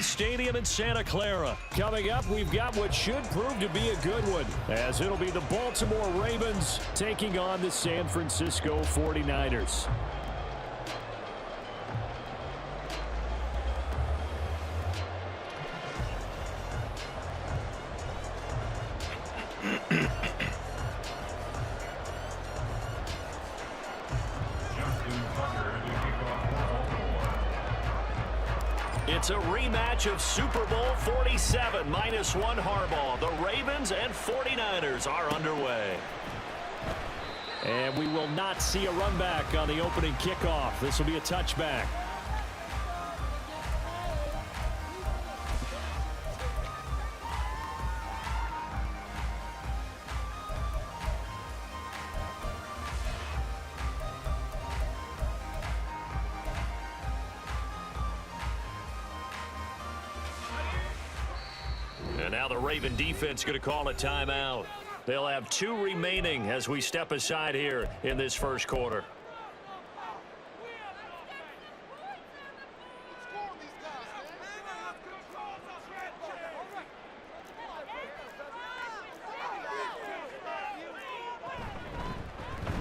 Stadium in Santa Clara. Coming up, we've got what should prove to be a good one, as it'll be the Baltimore Ravens taking on the San Francisco 49ers. It's a rematch of Super Bowl 47, -1 Harbaugh. The Ravens and 49ers are underway. And we will not see a run back on the opening kickoff. This will be a touchback. And now the Raven defense going to call a timeout. They'll have 2 remaining as we step aside here in this first quarter.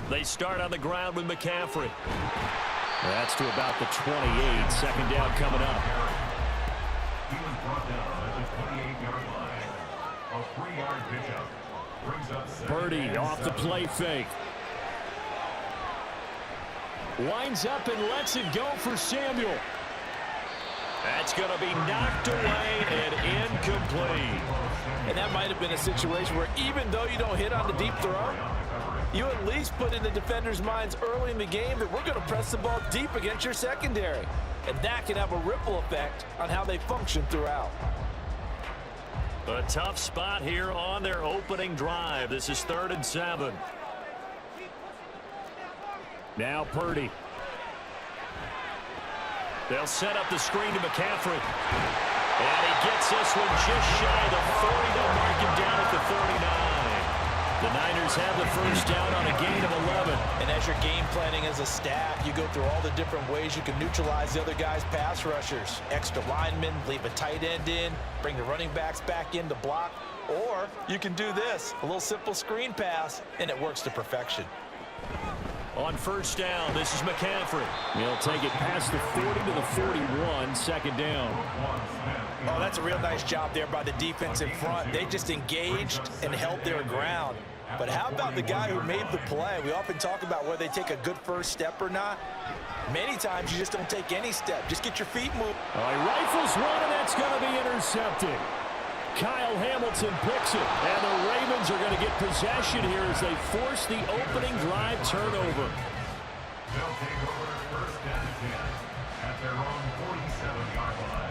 They start on the ground with McCaffrey. That's to about the 28. Second down coming up. He was brought down at the 28-yard line. A 3-yard pickup brings up Purdy off the play fake. Winds up and lets it go for Samuel. That's going to be knocked away and incomplete. And that might have been a situation where even though you don't hit on the deep throw, you at least put in the defenders' minds early in the game that we're going to press the ball deep against your secondary. And that can have a ripple effect on how they function throughout. A tough spot here on their opening drive. This is 3rd and 7. Now Purdy. They'll set up the screen to McCaffrey. And he gets this one just shy of the 40. They'll mark him down at the 39. The Niners have the first down on a gain of 11. And as you're game planning as a staff, you go through all the different ways you can neutralize the other guy's pass rushers. Extra linemen, leave a tight end in, bring the running backs back in to block. Or you can do this, a little simple screen pass, and it works to perfection. On first down, this is McCaffrey. He'll take it past the 40 to the 41, second down. Oh, that's a real nice job there by the defense in front. They just engaged and held their ground. But how about the guy who made the play? We often talk about whether they take a good first step or not. Many times you just don't take any step. Just get your feet moving. He rifles one, and that's going to be intercepted. Kyle Hamilton picks it, and the Ravens are going to get possession here as they force the opening drive turnover. They'll take over first down and 10 at their own 47-yard line.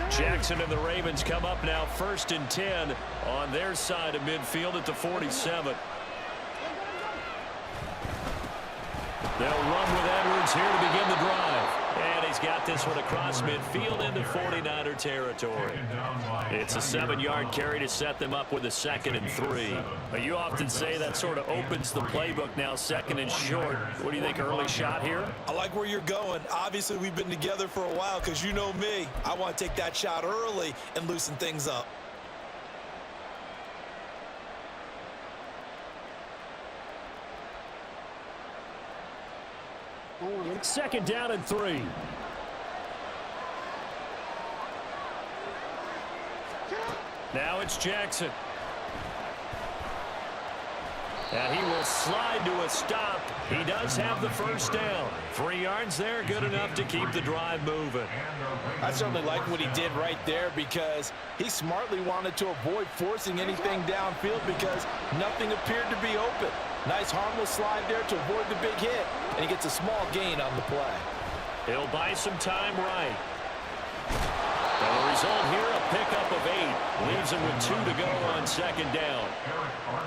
Jackson and the Ravens come up now 1st and 10 on their side of midfield at the 47. They'll run with Edwards here to begin the drive. And he's got this one across midfield into 49er territory. It's a 7-yard carry to set them up with a 2nd and 3. But you often say that sort of opens the playbook now, 2nd and short. What do you think, early shot here? I like where you're going. Obviously, we've been together for a while because you know me. I want to take that shot early and loosen things up. Second down and 3. Now it's Jackson. And he will slide to a stop. He does have the first down. 3 yards there, good enough to keep the drive moving. I certainly like what he did right there because he smartly wanted to avoid forcing anything downfield because nothing appeared to be open. Nice harmless slide there to avoid the big hit, and he gets a small gain on the play. He'll buy some time right. And the result here, a pickup of 8. Leaves him with 2 to go on second down.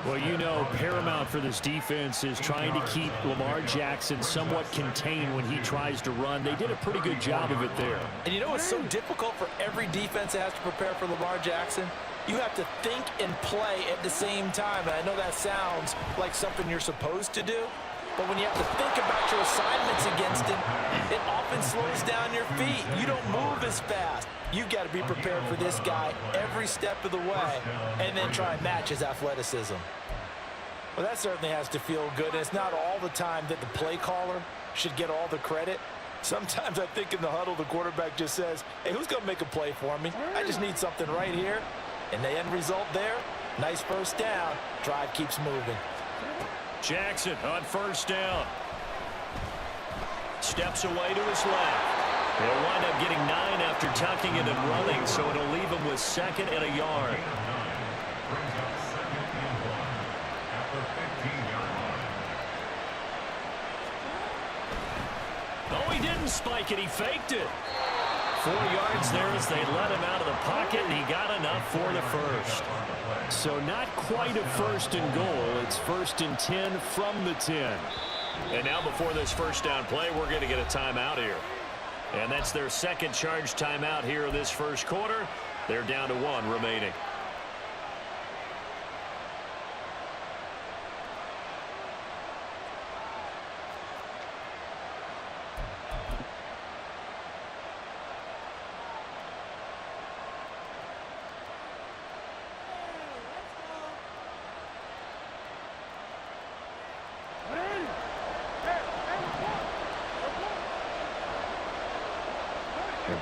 Well, you know, paramount for this defense is trying to keep Lamar Jackson somewhat contained when he tries to run. They did a pretty good job of it there. And you know what's so difficult for every defense that has to prepare for Lamar Jackson? You have to think and play at the same time. And I know that sounds like something you're supposed to do, but when you have to think about your assignments against him, it often slows down your feet. You don't move as fast. You've got to be prepared for this guy every step of the way and then try and match his athleticism. Well, that certainly has to feel good. And it's not all the time that the play caller should get all the credit. Sometimes I think in the huddle, the quarterback just says, hey, who's going to make a play for me? I just need something right here. And the end result there, nice first down. Drive keeps moving. Jackson on first down. Steps away to his left. He'll wind up getting 9 after tucking it and running, so it'll leave him with 2nd and a yard. Oh, he didn't spike it. He faked it. 4 yards there as they let him out of the pocket, and he got enough for the first. So not quite a first and goal. It's 1st and 10 from the 10. And now before this first down play, we're going to get a timeout here. And that's their second charge timeout here in this first quarter. They're down to 1 remaining.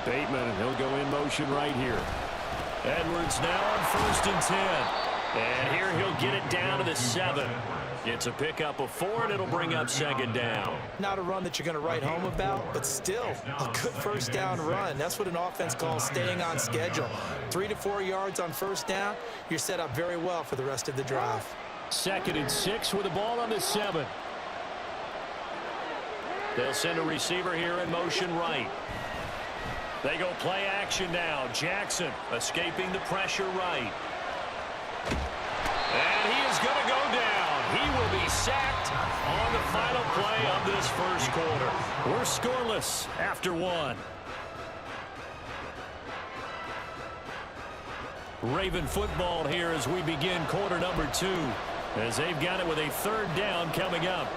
Bateman, he'll go in motion right here. Edwards now on 1st and 10. And here he'll get it down to the 7. It's a pickup of 4, and it'll bring up 2nd down. Not a run that you're going to write home about, but still a good first down run. That's what an offense calls staying on schedule. 3 to 4 yards on first down. You're set up very well for the rest of the drive. 2nd and 6 with the ball on the 7. They'll send a receiver here in motion right. They go play action now. Jackson escaping the pressure right. And he is going to go down. He will be sacked on the final play of this first quarter. We're scoreless after 1. Raven football here as we begin quarter number 2, as they've got it with a 3rd down coming up.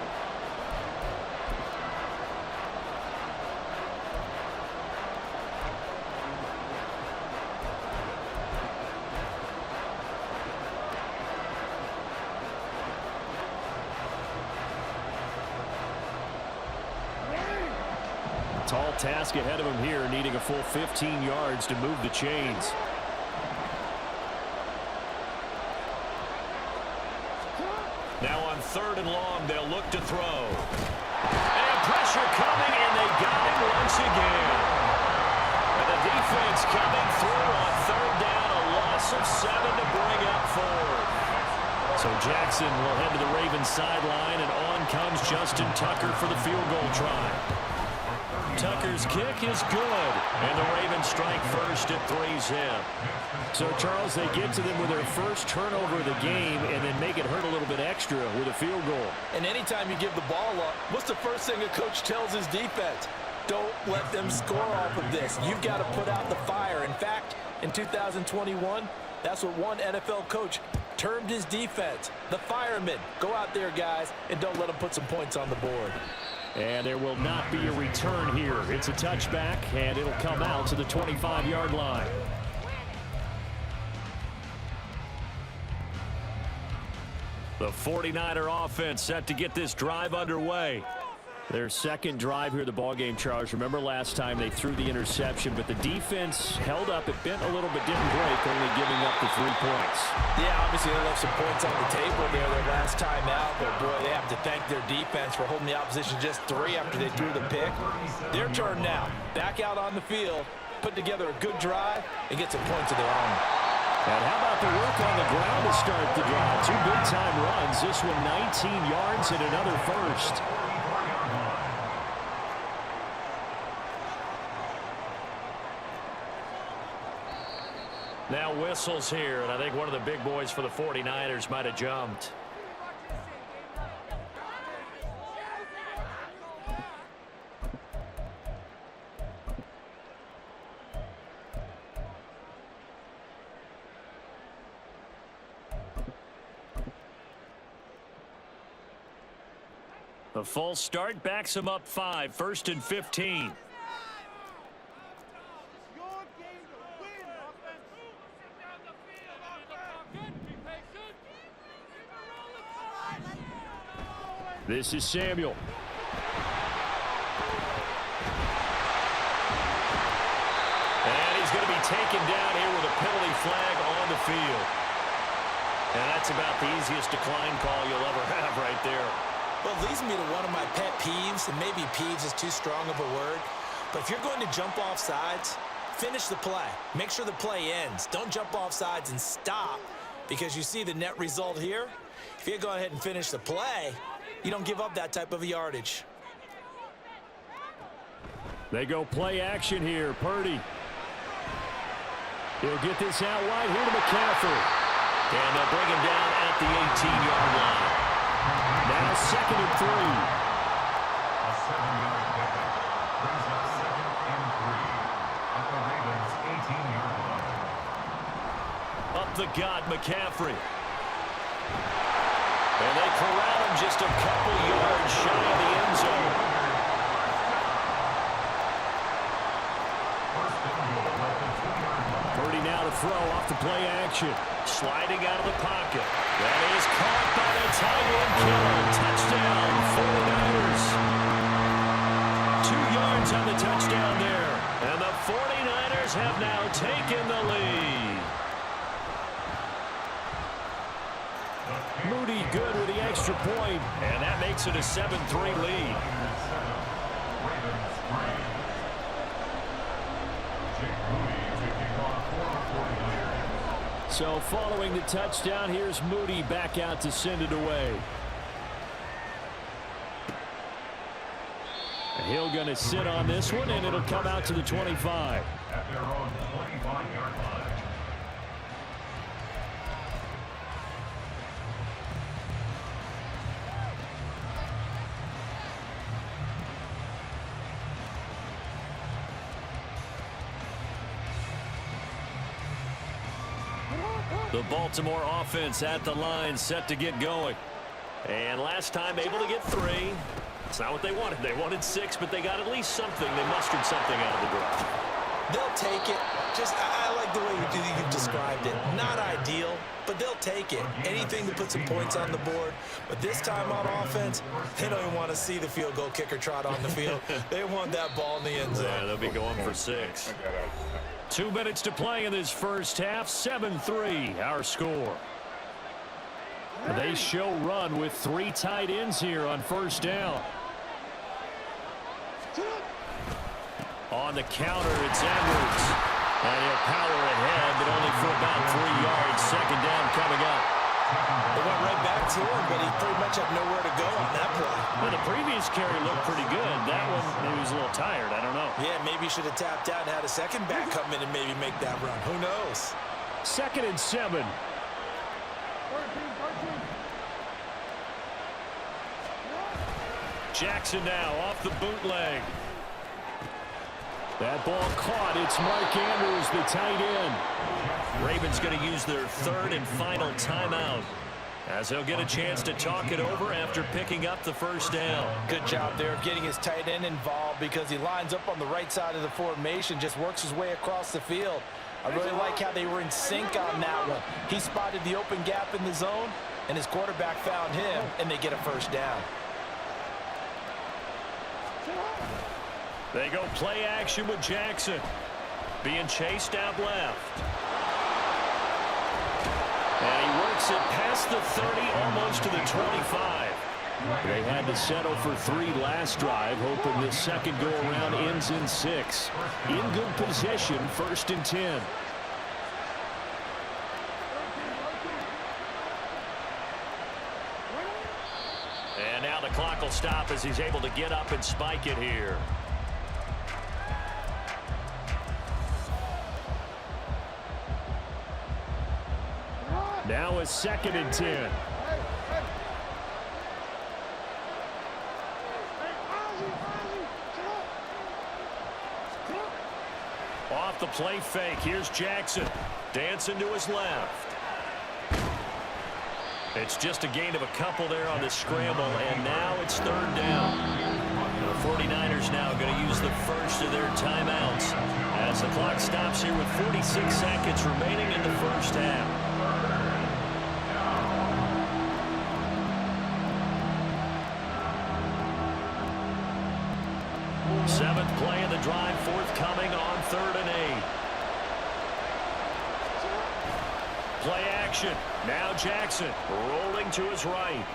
Tall task ahead of him here, needing a full 15 yards to move the chains. Now on 3rd and long, they'll look to throw. And pressure coming, and they got him once again. And the defense coming through on 3rd down, a loss of 7 to bring up 4. So Jackson will head to the Ravens sideline, and on comes Justin Tucker for the field goal try. Tucker's kick is good, and the Ravens strike first at 3's in. So, Charles, they get to them with their first turnover of the game and then make it hurt a little bit extra with a field goal. And anytime you give the ball up, what's the first thing a coach tells his defense? Don't let them score off of this. You've got to put out the fire. In fact, in 2021, that's what one NFL coach termed his defense, the firemen. Go out there, guys, and don't let them put some points on the board. And there will not be a return here. It's a touchback, and it'll come out to the 25-yard line. The 49er offense set to get this drive underway. Their second drive here of the ballgame, Charles. Remember last time they threw the interception, but the defense held up. It bent a little bit, didn't break, only giving up the 3 points. Yeah, obviously they left some points on the table there their last time out, but boy, they have to thank their defense for holding the opposition just 3 after they threw the pick. Their turn now. Back out on the field, put together a good drive, and get some points of their own. And how about the work on the ground to start the drive? 2 big-time runs. This one 19 yards and another first. whistles here, and I think one of the big boys for the 49ers might have jumped. The full start backs him up 5, 1st and 15. This is Samuel. And he's going to be taken down here with a penalty flag on the field. And that's about the easiest decline call you'll ever have right there. Well, it leads me to one of my pet peeves, and maybe peeves is too strong of a word, but if you're going to jump off sides, finish the play. Make sure the play ends. Don't jump off sides and stop, because you see the net result here. If you go ahead and finish the play, you don't give up that type of yardage. They go play action here. Purdy. He'll get this out wide here to McCaffrey. And they'll bring him down at the 18-yard line. Now 2nd and 3. A 7-yard pickup brings up 2nd and 3 at the Ravens' 18-yard line. Up the gut, McCaffrey. And they corral him just a couple yards shy of the end zone. Purdy now to throw off the play action. Sliding out of the pocket. That is caught by the tight end killer. Touchdown, 49ers. 2 yards on the touchdown there. And the 49ers have now taken the lead. Moody good with the extra point. And that makes it a 7-3 lead. So following the touchdown, here's Moody back out to send it away. And he'll going to sit on this one, and it'll come out to the 25. At their own 25-yard line. The Baltimore offense at the line, set to get going. And last time able to get 3. It's not what they wanted. They wanted 6, but they got at least something. They mustered something out of the drive. They'll take it. I like the way you've described it. Not ideal, but they'll take it. Anything to put some points on the board. But this time on offense, they don't even want to see the field goal kicker trot on the field. They want that ball in the end zone. Yeah, they'll be going for 6. 2 minutes to play in this first half. 7-3 our score. They show run with 3 tight ends here on first down. On the counter, it's Edwards. And he'll power ahead, but only for about 3 yards. 2nd down coming up. They went right back to him, but he pretty much had nowhere to go on that play. Well, the previous carry looked pretty good. That one, he was a little tired. I don't know. Yeah, maybe he should have tapped out and had a second back come in and maybe make that run. Who knows? 2nd and 7. Jackson now off the bootleg. That ball caught. It's Mark Andrews, the tight end. Ravens going to use their 3rd and final timeout, as they'll get a chance to talk it over after picking up the first down. Good job there of getting his tight end involved, because he lines up on the right side of the formation, just works his way across the field. I really like how they were in sync on that one. He spotted the open gap in the zone, and his quarterback found him, and they get a first down. They go play action with Jackson. Being chased out left. And he works it past the 30, almost to the 25. They had to settle for 3 last drive, hoping this second go-around ends in 6. In good possession, 1st and 10. And now the clock will stop as he's able to get up and spike it here. Now a 2nd and 10. Off the play fake. Here's Jackson. Dancing to his left. It's just a gain of a couple there on the scramble, and now it's 3rd down. The 49ers now going to use the first of their timeouts as the clock stops here with 46 seconds remaining in the first half. Seventh play of the drive forthcoming on 3rd and 8. Play action. Now Jackson rolling to his right.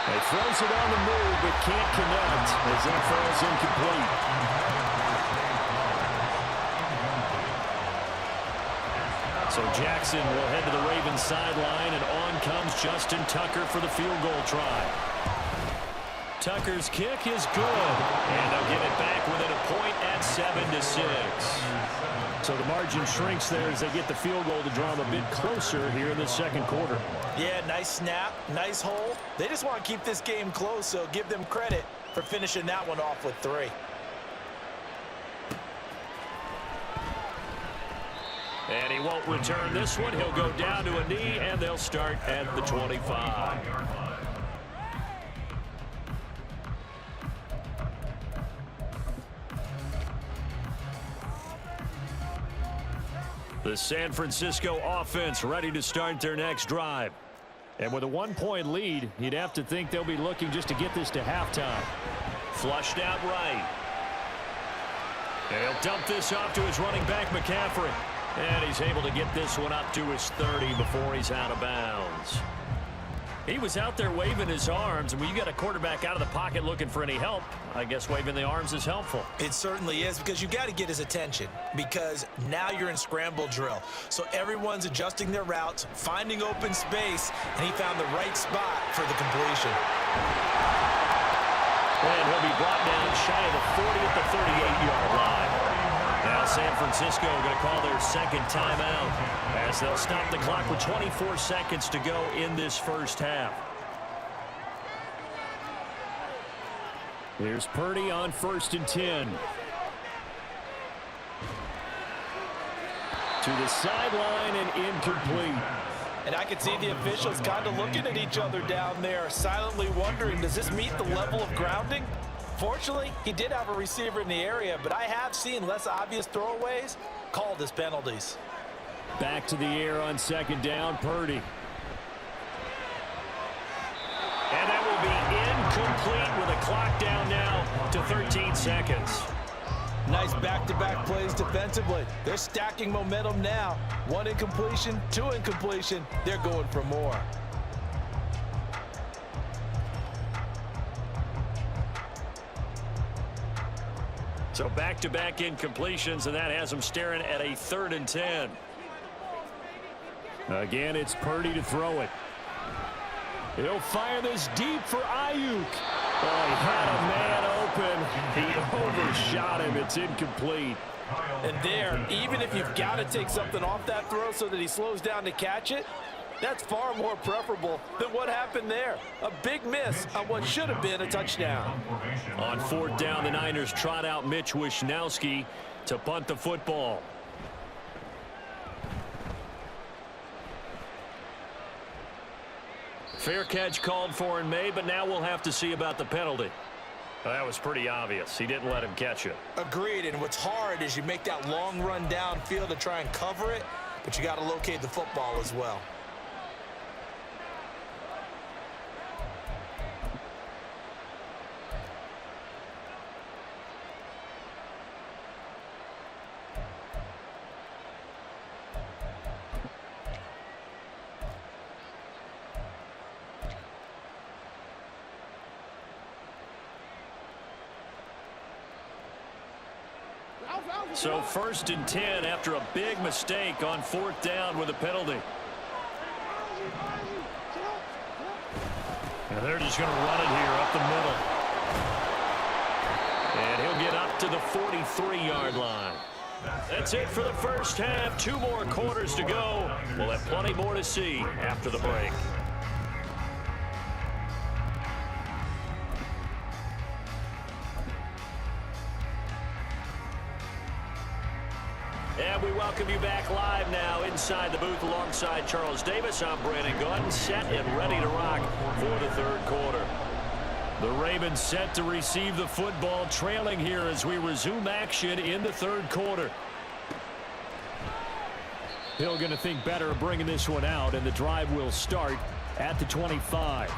He throws it on the move but can't connect as that falls incomplete. So Jackson will head to the Ravens sideline, and on comes Justin Tucker for the field goal try. Tucker's kick is good, and they'll get it back within a point at 7-6. So the margin shrinks there as they get the field goal to draw them a bit closer here in the 2nd quarter. Yeah, nice snap, nice hole. They just want to keep this game close, so give them credit for finishing that one off with 3. And he won't return this one. He'll go down to a knee, and they'll start at the 25. The San Francisco offense ready to start their next drive. And with a 1-point lead, you'd have to think they'll be looking just to get this to halftime. Flushed out right. And he'll dump this off to his running back, McCaffrey. And he's able to get this one up to his 30 before he's out of bounds. He was out there waving his arms, and when you got a quarterback out of the pocket looking for any help, I guess waving the arms is helpful. It certainly is, because you got to get his attention, because now you're in scramble drill. So everyone's adjusting their routes, finding open space, and he found the right spot for the completion. And he'll be brought down shy of the 40 at the 38-yard line. Now San Francisco going to call their 2nd timeout as they'll stop the clock with 24 seconds to go in this first half. Here's Purdy on 1st and 10. To the sideline and incomplete. And I can see the officials kind of looking at each other down there, silently wondering, does this meet the level of grounding? Fortunately, he did have a receiver in the area, but I have seen less obvious throwaways called as penalties. Back to the air on 2nd down, Purdy. And that will be incomplete with a clock down now to 13 seconds. Nice back-to-back plays defensively. They're stacking momentum now. 1 incompletion, 2 incompletion. They're going for more. So back-to-back incompletions, and that has them staring at a 3rd and 10. Again, it's Purdy to throw it. He'll fire this deep for Ayuk. Oh, he had a man open. He overshot him. It's incomplete. And there, even if you've got to take something off that throw so that he slows down to catch it, that's far more preferable than what happened there. A big miss on what should have been a touchdown. On 4th down, the Niners trot out Mitch Wishnowsky to punt the football. Fair catch called for and made, but now we'll have to see about the penalty. Well, that was pretty obvious. He didn't let him catch it. Agreed, and what's hard is you make that long run downfield to try and cover it, but you got to locate the football as well. So 1st and 10 after a big mistake on 4th down with a penalty. And they're just going to run it here up the middle. And he'll get up to the 43-yard line. That's it for the first half. 2 more quarters to go. We'll have plenty more to see after the break. And we welcome you back live now inside the booth alongside Charles Davis. I'm Brandon Gaudin, set and ready to rock for the third quarter. The Ravens set to receive the football, trailing here as we resume action in the third quarter. Hill going to think better of bringing this one out, and the drive will start at the 25.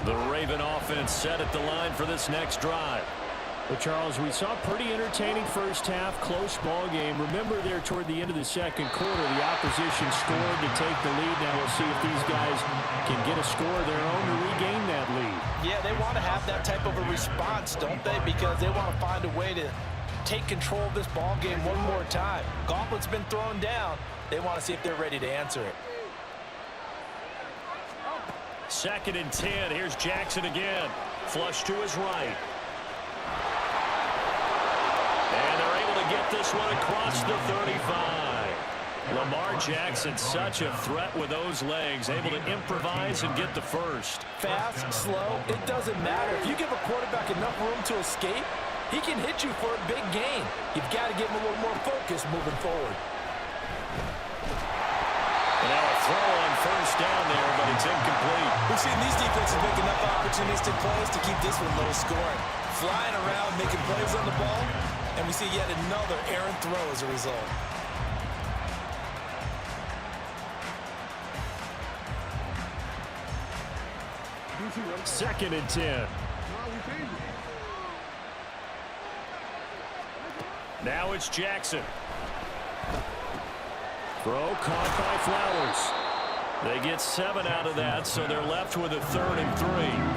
The Raven offense set at the line for this next drive. Well, Charles, we saw a pretty entertaining first half, close ball game. Remember there toward the end of the second quarter, the opposition scored to take the lead. Now we'll see if these guys can get a score of their own to regain that lead. Yeah, they want to have that type of a response, don't they? Because they want to find a way to take control of this ball game one more time. Gauntlet's been thrown down. They want to see if they're ready to answer it. 2nd and 10. Here's Jackson again. Flush to his right. And they're able to get this one across the 35. Lamar Jackson, such a threat with those legs, able to improvise and get the first. Fast, slow, it doesn't matter. If you give a quarterback enough room to escape, he can hit you for a big gain. You've got to give him a little more focus moving forward. Now a throw on first down there, but it's incomplete. We've seen these defenses make enough opportunistic plays to keep this one low scoring. Flying around, making plays on the ball, and we see yet another errant throw as a result. Second and 10. Now it's Jackson. Throw caught by Flowers. They get 7 out of that, so they're left with a 3rd and 3.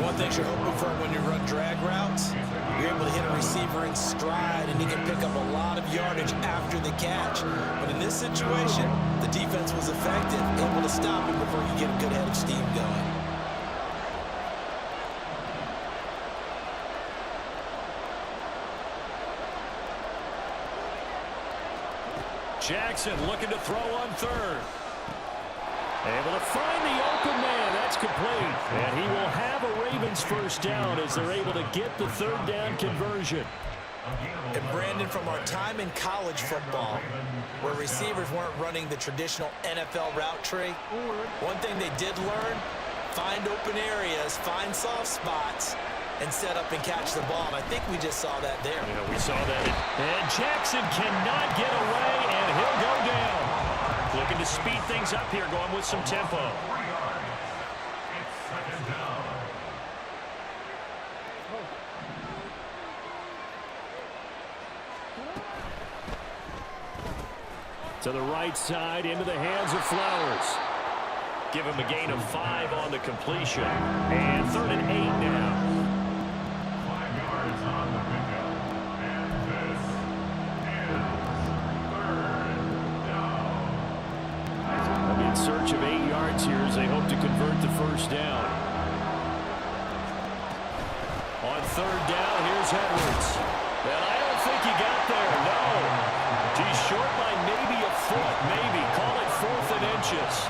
One thing you're hoping for when you run drag routes, you're able to hit a receiver in stride, and he can pick up a lot of yardage after the catch. But in this situation, the defense was effective, able to stop him before you get a good head of steam going. Jackson looking to throw on 3rd. Able to find the open man. That's complete. And he will have a Ravens first down as they're able to get the 3rd down conversion. And Brandon, from our time in college football, where receivers weren't running the traditional NFL route tree, one thing they did learn, find open areas, find soft spots, and set up and catch the ball. And I think we just saw that there. Yeah, we saw that. And Jackson cannot get away, and he'll go down. Looking to speed things up here, going with some tempo. To the right side, into the hands of Flowers. Give him a gain of 5 on the completion. And 3rd and 8 now. In search of 8 yards here as they hope to convert the first down. On 3rd down, here's Edwards. And I don't think he got there, no. He's short by maybe a foot, maybe. Call it 4th and inches.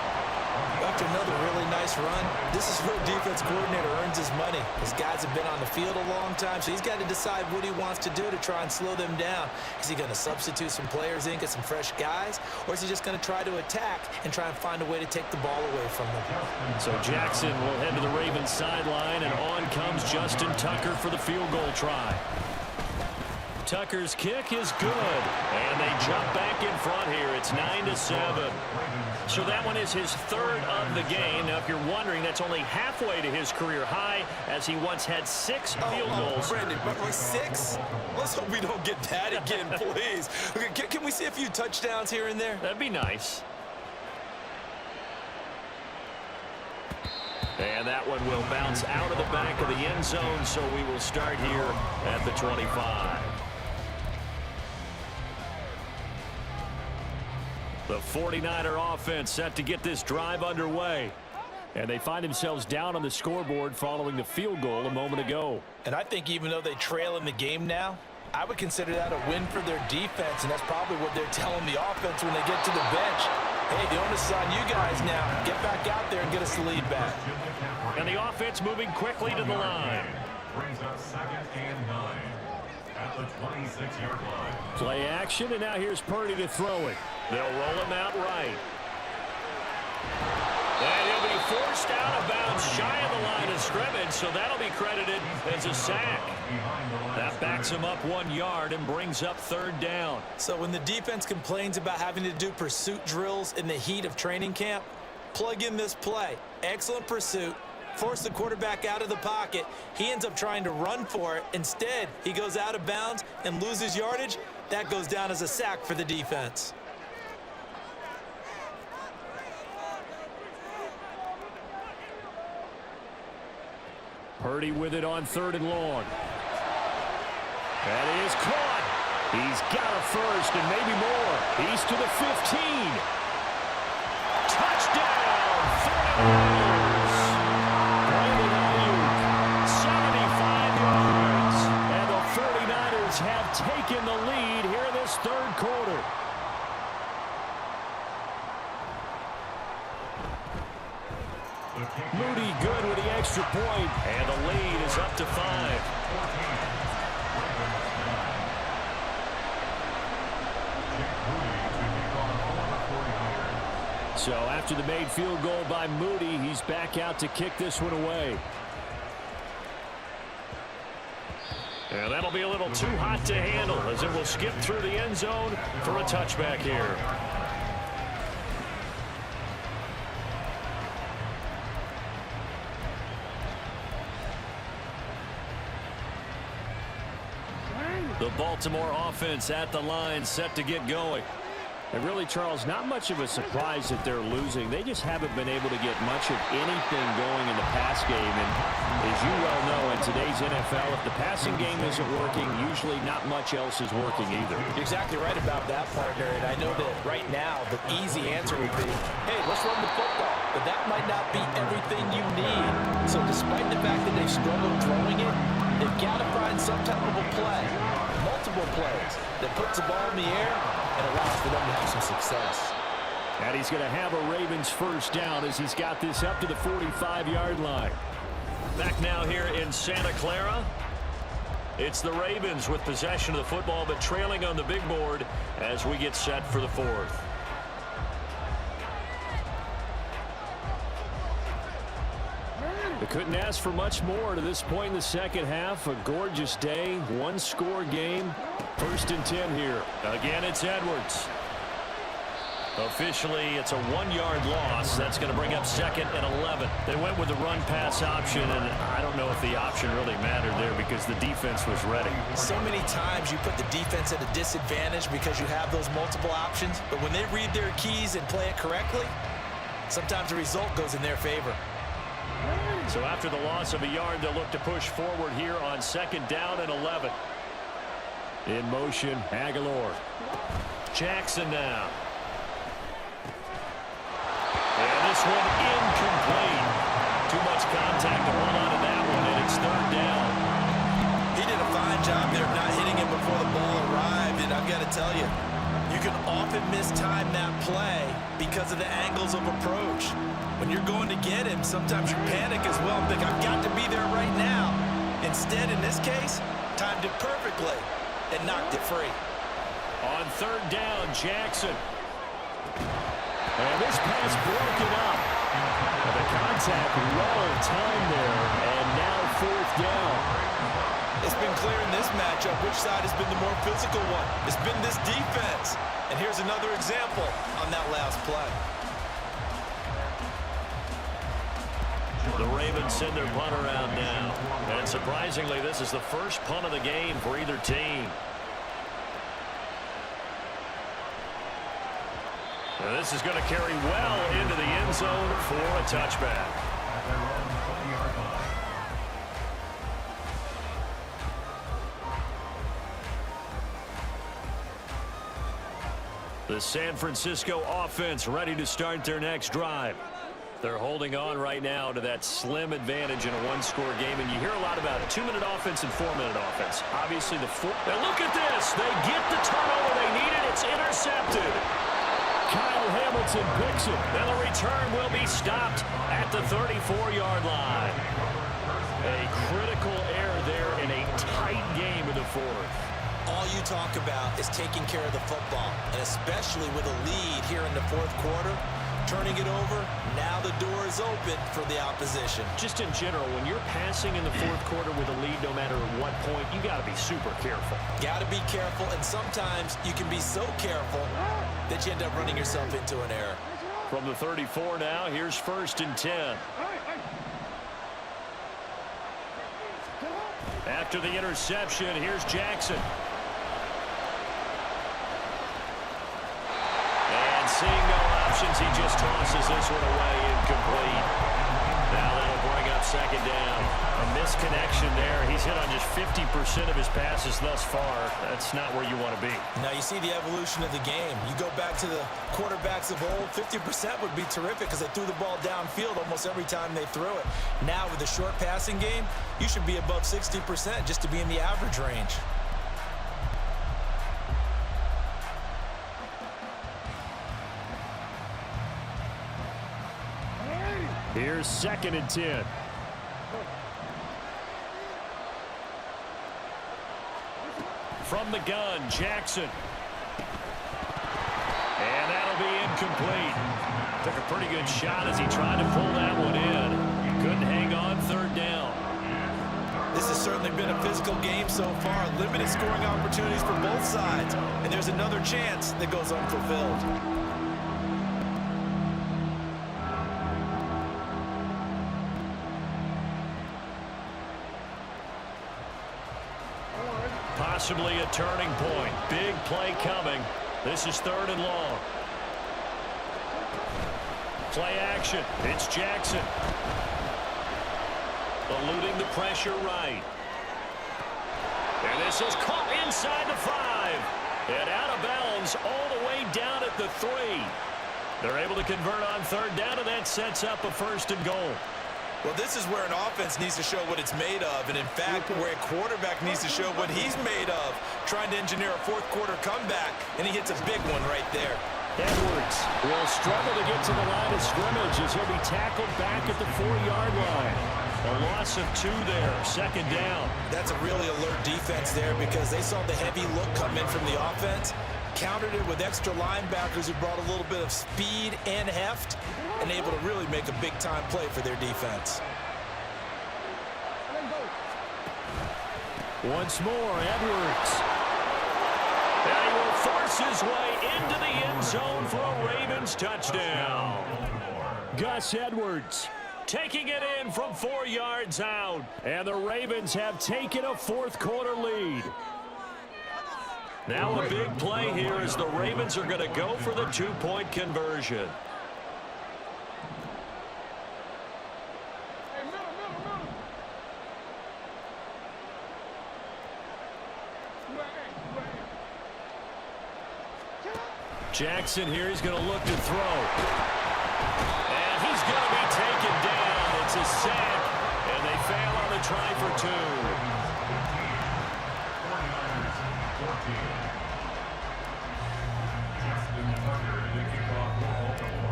After another really nice run, this is where a defense coordinator earns his money. His guys have been on the field a long time, so he's got to decide what he wants to do to try and slow them down. Is he going to substitute some players in, get some fresh guys, or is he just going to try to attack and try and find a way to take the ball away from them? So Jackson will head to the Ravens sideline, and on comes Justin Tucker for the field goal try. Tucker's kick is good, and they jump back in front here. It's 9-7. So that one is his 3rd of the game. Now, if you're wondering, that's only halfway to his career high, as he once had 6 field goals. Brandon, but with 6? Let's hope we don't get that again, please. Okay, can we see a few touchdowns here and there? That'd be nice. And that one will bounce out of the back of the end zone, so we will start here at the 25. The 49er offense set to get this drive underway. And they find themselves down on the scoreboard following the field goal a moment ago. And I think even though they trail in the game now, I would consider that a win for their defense, and that's probably what they're telling the offense when they get to the bench. Hey, the onus is on you guys now. Get back out there and get us the lead back. And the offense moving quickly to the line. Brings up 2nd and 9 at the 26-yard line. Play action, and now here's Purdy to throw it. They'll roll him out right. And he'll be forced out of bounds shy of the line of scrimmage, so that'll be credited as a sack. That backs him up 1 yard and brings up 3rd down. So when the defense complains about having to do pursuit drills in the heat of training camp, plug in this play. Excellent pursuit. Force the quarterback out of the pocket. He ends up trying to run for it. Instead, he goes out of bounds and loses yardage. That goes down as a sack for the defense. Purdy with it on 3rd and long. That is caught. He's got a first and maybe more. He's to the 15. Touchdown! 75 yards. And the 49ers have taken the lead here in this 3rd quarter. Moody good with the extra point, and the lead is up to 5. So after the made field goal by Moody, he's back out to kick this one away. And that'll be a little too hot to handle as it will skip through the end zone for a touchback here. The Baltimore offense at the line, set to get going. And really, Charles, not much of a surprise that they're losing. They just haven't been able to get much of anything going in the pass game. And as you well know, in today's NFL, if the passing game isn't working, usually not much else is working either. You're exactly right about that, partner. And I know that right now the easy answer would be, hey, let's run the football. But that might not be everything you need. So despite the fact that they've struggled throwing it, they've got to find some type of a play, multiple plays, that puts the ball in the air and allows for them to have some success. And he's going to have a Ravens first down as he's got this up to the 45-yard line. Back now here in Santa Clara. It's the Ravens with possession of the football, but trailing on the big board as we get set for the 4th. They couldn't ask for much more to this point in the second half. A gorgeous day, one-score game. 1st and 10 here. Again, it's Edwards. Officially, it's a 1-yard loss. That's going to bring up 2nd and 11. They went with the run-pass option, and I don't know if the option really mattered there because the defense was ready. So many times you put the defense at a disadvantage because you have those multiple options, but when they read their keys and play it correctly, sometimes the result goes in their favor. So after the loss of a yard, they'll look to push forward here on 2nd down and 11. In motion, Aguilar. Jackson now. And this one incomplete. Too much contact to hold on to that one, and it's 3rd down. He did a fine job there of not hitting him before the ball arrived, and I've got to tell you, you can often mistime that play because of the angles of approach. When you're going to get him, sometimes you panic as well and think, I've got to be there right now. Instead, in this case, timed it perfectly and knocked it free. On 3rd down, Jackson. And this pass broken up. And the contact well timed there, and now 4th down. It's been clear in this matchup which side has been the more physical one. It's been this defense. And here's another example on that last play. The Ravens send their punt around now. And surprisingly, this is the first punt of the game for either team. And this is going to carry well into the end zone for a touchback. The San Francisco offense ready to start their next drive. They're holding on right now to that slim advantage in a one-score game, and you hear a lot about 2-minute offense and 4-minute offense. Obviously, Now look at this. They get the turnover they needed. It's intercepted. Kyle Hamilton picks it, and the return will be stopped at the 34-yard line. A critical error there in a tight game in the fourth. All you talk about is taking care of the football, and especially with a lead here in the fourth quarter, turning it over, now the door is open for the opposition. Just in general, when you're passing in the fourth quarter with a lead, no matter at what point, you got to be super careful. Got to be careful, and sometimes you can be so careful that you end up running yourself into an error. From the 34 now, here's 1st and 10. After the interception, here's Jackson. And seeing no options, he just tosses this one away, incomplete. Now that'll bring up 2nd down. A misconnection there. He's hit on just 50% of his passes thus far. That's not where you want to be. Now you see the evolution of the game. You go back to the quarterbacks of old, 50% would be terrific because they threw the ball downfield almost every time they threw it. Now with the short passing game, you should be above 60% just to be in the average range. Here's 2nd and 10. From the gun, Jackson. And that'll be incomplete. Took a pretty good shot as he tried to pull that one in. Couldn't hang on 3rd down. This has certainly been a physical game so far. Limited scoring opportunities for both sides. And there's another chance that goes unfulfilled. Possibly a turning point. Big play coming. This is 3rd and long. Play action. It's Jackson. Eluding the pressure right. And this is caught inside the 5. And out of bounds all the way down at the 3. They're able to convert on 3rd down, and that sets up a 1st and goal. Well, this is where an offense needs to show what it's made of, and in fact, where a quarterback needs to show what he's made of, trying to engineer a fourth quarter comeback, and he hits a big one right there. Edwards will struggle to get to the line of scrimmage as he'll be tackled back at the 4-yard line. A loss of 2 there, 2nd down. That's a really alert defense there because they saw the heavy look come in from the offense, countered it with extra linebackers who brought a little bit of speed and heft, and able to really make a big-time play for their defense. Once more, Edwards. And he will force his way into the end zone for a Ravens touchdown. Gus Edwards taking it in from 4 yards out. And the Ravens have taken a fourth quarter lead. Now a big play here as the Ravens are going to go for the 2-point conversion. Jackson here, he's going to look to throw. And he's going to be taken down. It's a sack, and they fail on the try for 2.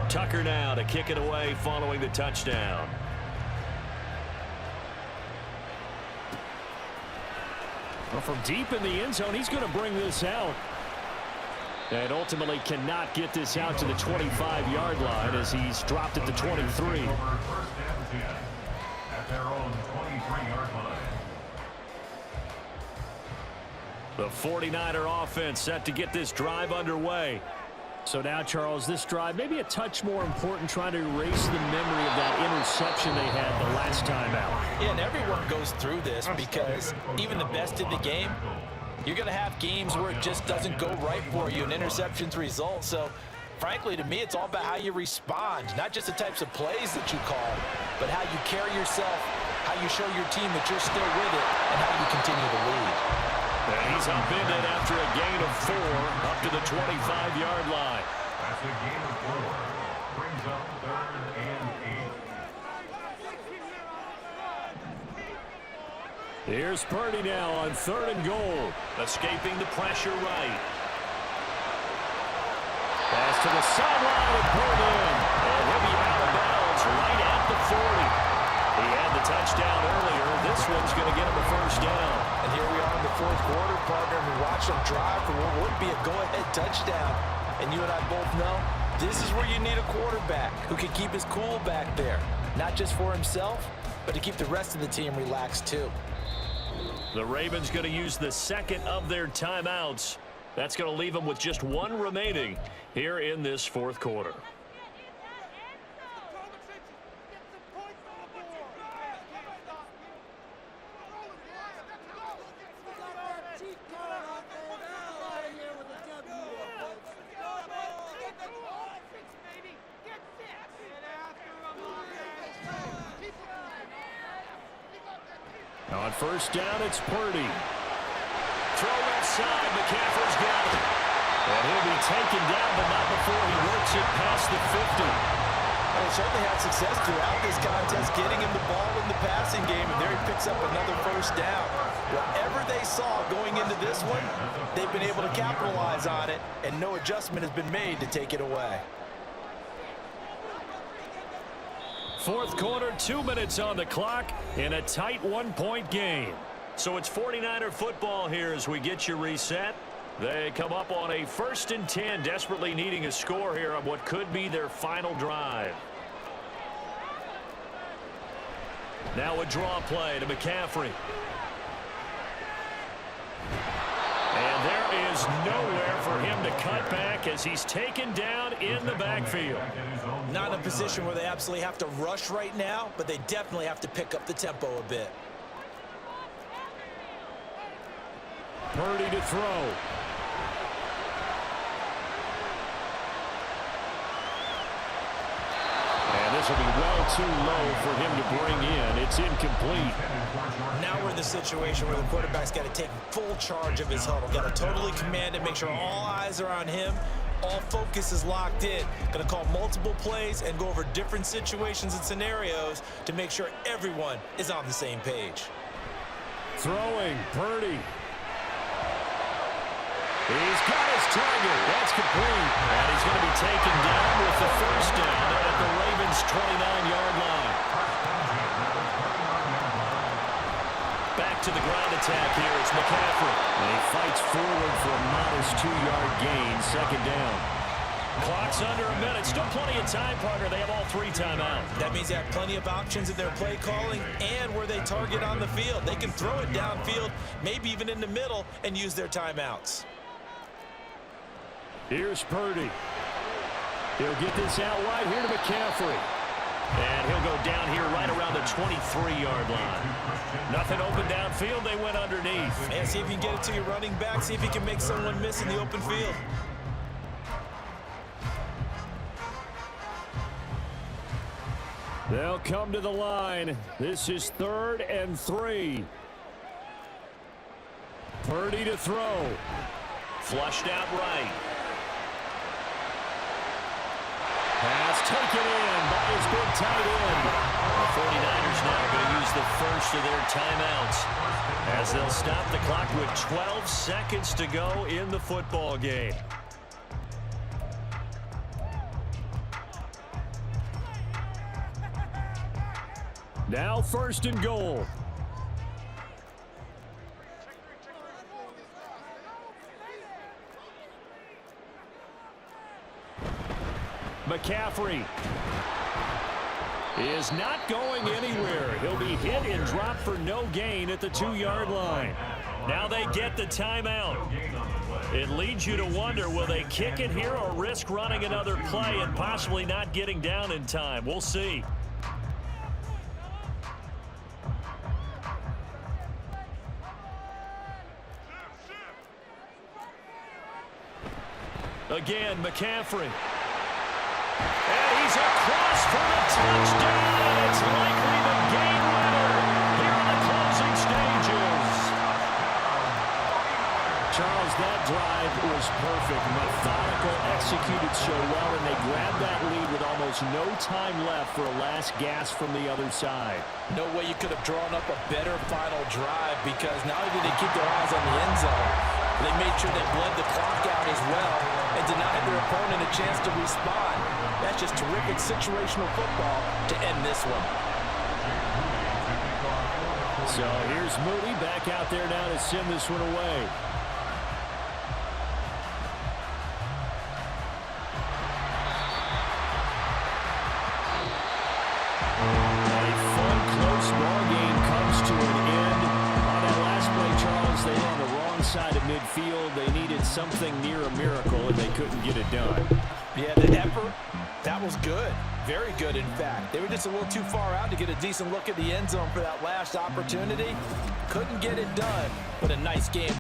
Tucker now to kick it away following the touchdown. Well, from deep in the end zone, he's going to bring this out. And ultimately cannot get this out to the 25-yard line as he's dropped at the 23. First and 10 at their own 23-yard line. The 49er offense set to get this drive underway. So now, Charles, this drive maybe a touch more important, trying to erase the memory of that interception they had the last time out. Yeah, and everyone goes through this because even the best in the game, you're going to have games where it just doesn't go right for you, and interceptions result. So, frankly, to me, it's all about how you respond, not just the types of plays that you call, but how you carry yourself, how how you show your team that you're still with it and how you continue to lead. And he's upended after a gain of 4 up to the 25-yard line. That's a gain of 4. Brings up 3rd and 8. Here's Purdy now on 3rd and goal. Escaping the pressure right. Pass to the sideline and pulled in. And he'll be out of bounds right at the 40. He had the touchdown earlier. This one's going to get him a first down. And here we are in the 4th quarter, partner, and we watch them drive for what would be a go-ahead touchdown. And you and I both know this is where you need a quarterback who can keep his cool back there. Not just for himself, but to keep the rest of the team relaxed too. The Ravens going to use the second of their timeouts. That's going to leave them with just 1 remaining here in this 4th quarter. On first down, it's Purdy. Throw left side, McCaffrey's got it. And he'll be taken down, but not before he works it past the 50. And he certainly had success throughout this contest, getting him the ball in the passing game, and there he picks up another first down. Whatever they saw going into this one, they've been able to capitalize on it, and no adjustment has been made to take it away. 4th quarter, 2 minutes on the clock in a tight 1-point game. So it's 49er football here as we get you reset. They come up on a 1st and 10, desperately needing a score here on what could be their final drive. Now a draw play to McCaffrey. And there is nowhere for him to cut back as he's taken down in the backfield. Not in a position where they absolutely have to rush right now, but they definitely have to pick up the tempo a bit. Purdy to throw. And this will be well too low for him to bring in. It's incomplete. Now we're in the situation where the quarterback's got to take full charge of his huddle. Got to totally command it, make sure all eyes are on him. All focus is locked in. Going to call multiple plays and go over different situations and scenarios to make sure everyone is on the same page. Throwing, Purdy. He's got his target. That's complete. And he's going to be taken down with the first down at the Ravens' 29-yard line. Back to the ground attack here. It's McCaffrey. And he fights forward for a modest 2-yard gain. 2nd down. Clock's under a minute. Still plenty of time, partner. They have all 3 timeouts. That means they have plenty of options in their play calling and where they target on the field. They can throw it downfield, maybe even in the middle, and use their timeouts. Here's Purdy. He'll get this out right here to McCaffrey. And he'll go down here right around the 23-yard line. Nothing open downfield. They went underneath. And see if you can get it to your running back. See if you can make someone miss in the open field. They'll come to the line. This is 3rd and 3. Purdy to throw. Flushed out right. Pass taken in by his big tight end. The 49ers now going to use the first of their timeouts as they'll stop the clock with 12 seconds to go in the football game. Now 1st and goal. McCaffrey is not going anywhere. He'll be hit and dropped for no gain at the 2-yard line. Now they get the timeout. It leads you to wonder, will they kick it here or risk running another play and possibly not getting down in time? We'll see. Again, McCaffrey. And he's across for the touchdown. It's likely the game winner. that drive was perfect. Methodical, executed so well, and they grabbed that lead with almost no time left for a last gasp from the other side. No way you could have drawn up a better final drive, because not only did they keep their eyes on the end zone, they made sure they bled the clock out as well and denied their opponent a chance to respond. That's just terrific situational football to end this one. So here's Moody back out there now to send this one away. A fun, close ball game comes to an end. On that last play, Charles, they were on the wrong side of midfield. They needed something near a miracle, and they couldn't get it done. Yeah, the effort, that was good. Very good, in fact. They were just a little too far out to get a decent look at the end zone for that last opportunity. Couldn't get it done, but a nice game.